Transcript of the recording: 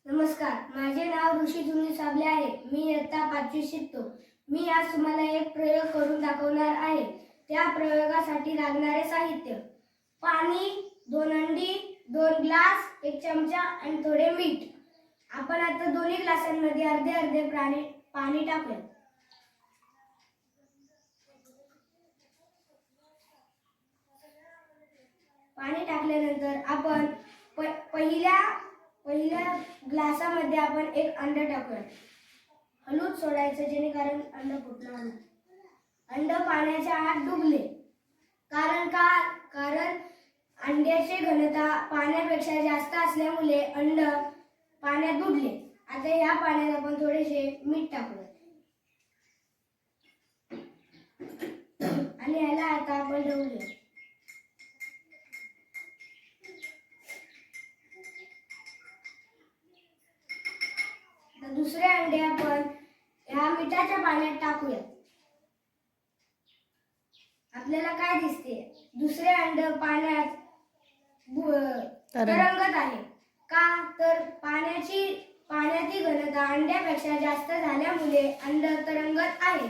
नमस्कार, माझे नाव ऋषी जुनी साबले आहे. मी इयत्ता 5वी शिकतो. मी आज तुम्हाला एक प्रयोग करून दाखवणार आहे. त्या प्रयोगासाठी लागणारे साहित्य: पाणी, 2 अंडी, 2 ग्लास, 1 चमचा आणि थोडे मीठ. आपण आता दोन्ही ग्लासांमध्ये अर्धे अर्धे पाणी टाकूया. पाणी टाकल्यानंतर आपण पहिल्या ग्लासामध्ये आपण 1 अंड टाकूया. हलवून सोडायचं जेणेकरून अंड फुटणार नाही. अंड पाण्याच्या आत डुबले. कारण अंड्याची घनता पाण्यापेक्षा जास्त असल्यामुळे अंड पाण्यात बुडले. आता या पाण्यात आपण थोडेसे मीठ टाकूया आणि याला आता आपण ढवळूया. दुसरे अंडे आपण या मिठाच्या पाण्यात टाकूया. आपल्याला काय दिसते? दुसरे अंड पाण्यात तरंगत आहे. का तर पाण्याची घनता अंड्यापेक्षा जास्त झाल्यामुळे अंड तरंगत आहे.